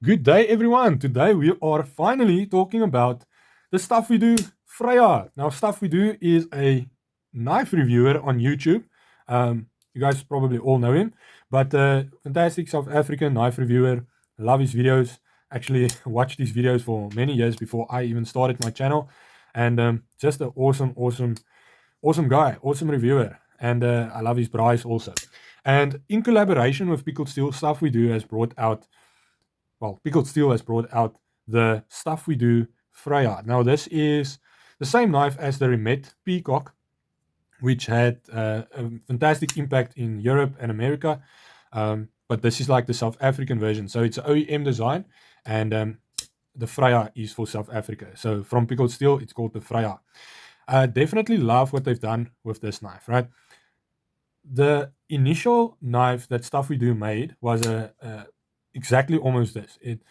Good day, everyone. Today we are finally talking about the Stuff We Do Freya. Now, Stuff We Do is a knife reviewer on YouTube. You guys probably all know him, but fantastic South African knife reviewer. Love his videos. Actually, watched his videos for many years before I even started my channel, and just an awesome guy, awesome reviewer, and I love his price also. And in collaboration with Pickled Steel, Stuff We Do has brought out Pickled Steel has brought out the Stuff We Do Freja. Now, this is the same knife as the Remet Peacock, which had a fantastic impact in Europe and America. But this is like the South African version. So it's an OEM design, and the Freya is for South Africa. So from Pickled Steel, it's called the Freya. I definitely love what they've done with this knife, right? The initial knife that Stuff We Do made was exactly almost this. It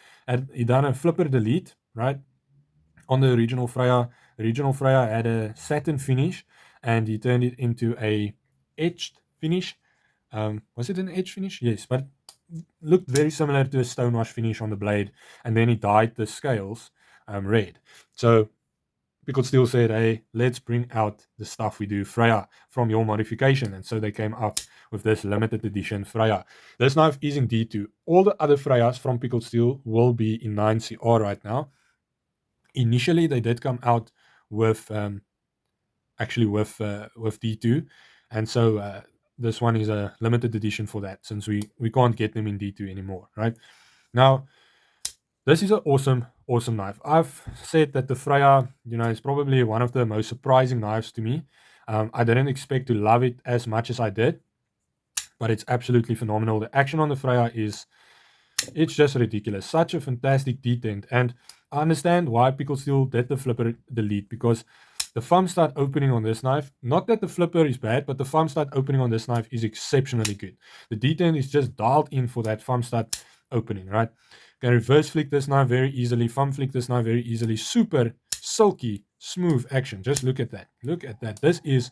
done a flipper delete, right? On the original Freya. The original Freya had a satin finish, and he turned it into a etched finish. Was it an edge finish? Yes, but looked very similar to a stonewash finish on the blade, and then he dyed the scales red. So Pickled Steel said, hey, let's bring out the Stuff We Do Freya from your modification. And so they came up with this limited edition Freya. This knife is in D2. All the other Freyas from Pickled Steel will be in 9CR right now. Initially, they did come out with with D2. And so this one is a limited edition for that, since we can't get them in D2 anymore, right? Now, this is an awesome knife. I've said that the Freya, is probably one of the most surprising knives to me. I didn't expect to love it as much as I did, but it's absolutely phenomenal. The action on the Freya it's just ridiculous. Such a fantastic detent. And I understand why Pickled Steel did the flipper delete, because the thumb stud opening on this knife, not that the flipper is bad, but the thumb stud opening on this knife is exceptionally good. The detent is just dialed in for that thumb stud opening, right? Can reverse flick this knife very easily, thumb flick this knife very easily. Super silky, smooth action. Just look at that. Look at that. This is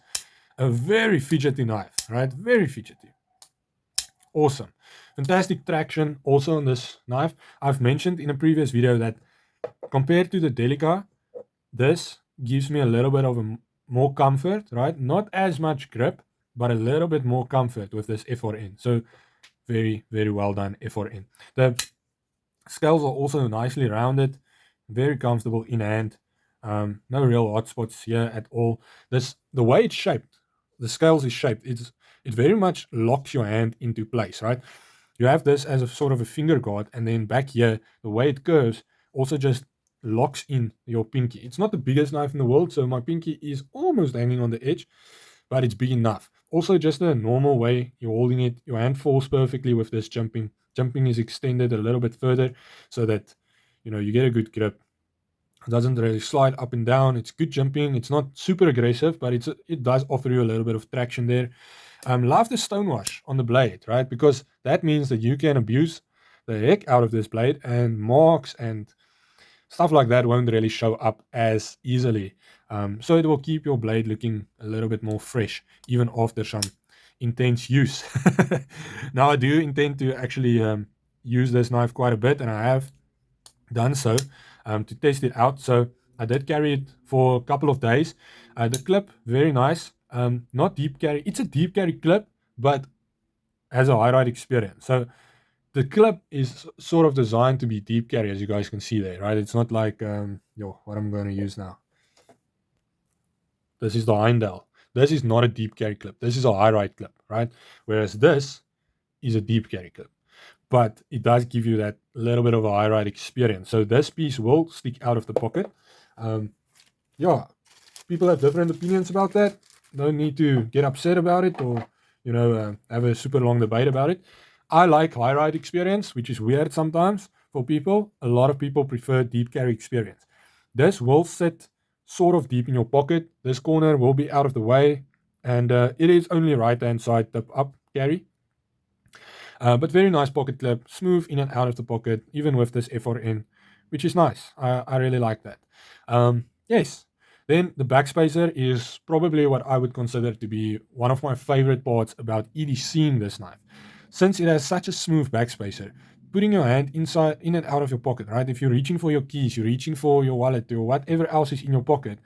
a very fidgety knife, right? Very fidgety. Awesome. Fantastic traction also on this knife. I've mentioned in a previous video that compared to the Delica, this gives me a little bit of more comfort, right? Not as much grip, but a little bit more comfort with this F4N. So very, very well done, F4N. The scales are also nicely rounded, very comfortable in hand. No real hot spots here at all. The way it's shaped, the scales is shaped, it very much locks your hand into place, right? You have this as a sort of a finger guard, and then back here, the way it curves also just locks in your pinky. It's not the biggest knife in the world, so my pinky is almost hanging on the edge, but it's big enough. Also, just the normal way you're holding it, your hand falls perfectly with this jumping. Jumping is extended a little bit further so that you get a good grip. It doesn't really slide up and down. It's good jumping. It's not super aggressive, but it does offer you a little bit of traction there. Love the stonewash on the blade, right? Because that means that you can abuse the heck out of this blade, and marks and stuff like that won't really show up as easily. So it will keep your blade looking a little bit more fresh, even after some intense use. Now, I do intend to actually use this knife quite a bit, and I have done so to test it out. So I did carry it for a couple of days. The clip, very nice. Not deep carry. It's a deep carry clip, but has a high ride experience. So the clip is sort of designed to be deep carry, as you guys can see there, right? It's not like what I'm going to use now. This is the Heindel. This is not a deep carry clip. This is a high ride clip, right? Whereas this is a deep carry clip, but it does give you that little bit of a high ride experience. So this piece will stick out of the pocket. Yeah, people have different opinions about that. Don't need to get upset about it, or have a super long debate about it. I like high ride experience, which is weird sometimes for people. A lot of people prefer deep carry experience. This will sit sort of deep in your pocket. This corner will be out of the way, and it is only right hand side tip up carry. But very nice pocket clip, smooth in and out of the pocket, even with this F4N, which is nice. I really like that. Yes. Then the backspacer is probably what I would consider to be one of my favorite parts about EDCing this knife. Since it has such a smooth backspacer, putting your hand inside, in and out of your pocket, right? If you're reaching for your keys, you're reaching for your wallet or whatever else is in your pocket,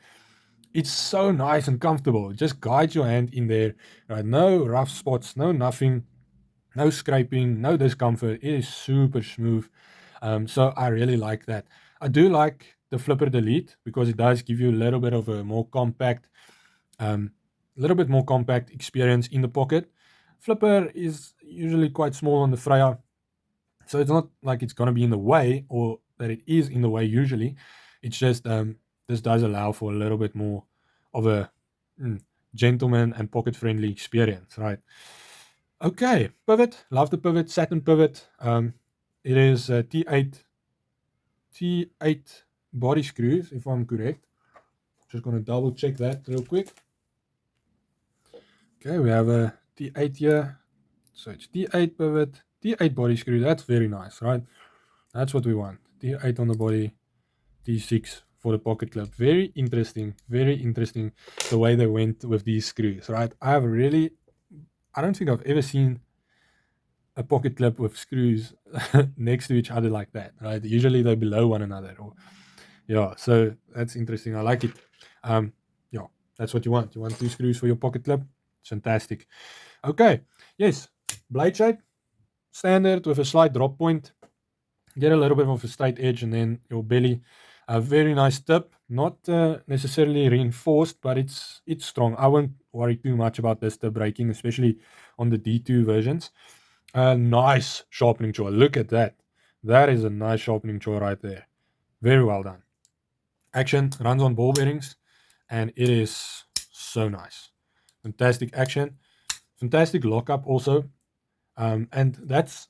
it's so nice and comfortable. Just guide your hand in there, right? No rough spots, no nothing, no scraping, no discomfort. It is super smooth. So I really like that. I do like the flipper delete because it does give you a little bit of a more compact, little bit more compact experience in the pocket. Flipper is usually quite small on the Freya, so it's not like it's going to be in the way or that it is in the way usually. It's just this does allow for a little bit more of a mm, gentleman and pocket friendly experience, right? Okay, pivot. Love the pivot, satin pivot. It is T8 body screws, if I'm correct. Just going to double check that real quick. Okay, we have a T8 here. So it's T8 pivot, T8 body screw. That's very nice, right? That's what we want. T8 on the body, T6 for the pocket clip. Very interesting the way they went with these screws, right? I don't think I've ever seen a pocket clip with screws next to each other like that, right? Usually they're below one another. Or yeah, so that's interesting. I like it. Yeah, that's what you want. You want 2 screws for your pocket clip. It's fantastic. Okay, yes, blade shape, standard with a slight drop point. Get a little bit of a straight edge, and then your belly. A very nice tip, not necessarily reinforced, but it's strong. I won't worry too much about this tip breaking, especially on the D2 versions. A nice sharpening jaw. Look at that. That is a nice sharpening jaw right there. Very well done. Action runs on ball bearings, and it is so nice. Fantastic action. Fantastic lockup also. And that's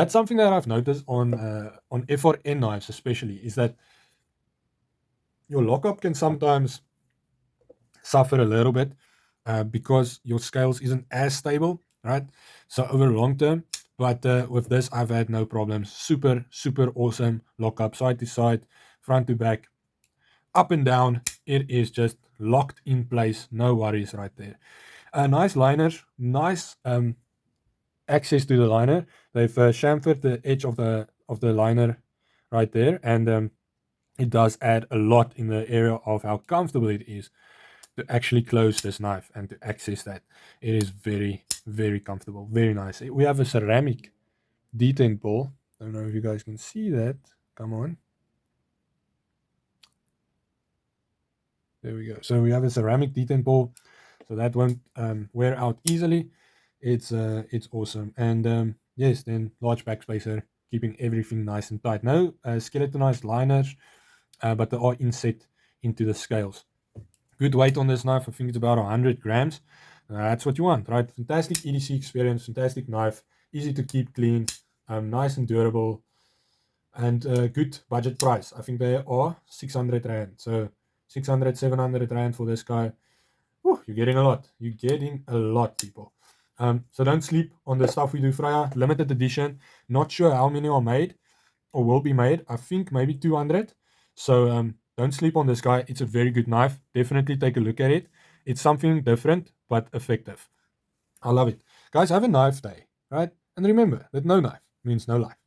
something that I've noticed on FRN knives especially, is that your lockup can sometimes suffer a little bit because your scales isn't as stable, right? So over long term, but with this, I've had no problems. Super awesome lockup, side to side, front to back, up and down. It is just locked in place. No worries right there. Nice liners, nice access to the liner. They've chamfered the edge of the liner right there, and it does add a lot in the area of how comfortable it is to actually close this knife and to access that. It is very comfortable, very nice. We have a ceramic detent ball. I don't know if you guys can see that. Come on. There we go. So we have a ceramic detent ball, so that won't wear out easily. It's awesome. And yes, then large backspacer, keeping everything nice and tight. No skeletonized liners, but they are inset into the scales. Good weight on this knife. I think it's about 100 grams. That's what you want, right? Fantastic EDC experience, fantastic knife, easy to keep clean, nice and durable, and good budget price. I think they are 600 Rand. So 600, 700 Rand for this guy. Whew, you're getting a lot. You're getting a lot, people. So don't sleep on the Stuff We Do Freja limited edition. Not sure how many are made or will be made. I think maybe 200. So don't sleep on this guy. It's a very good knife. Definitely take a look at it. It's something different but effective. I love it. Guys, have a knife day, right? And remember that no knife means no life.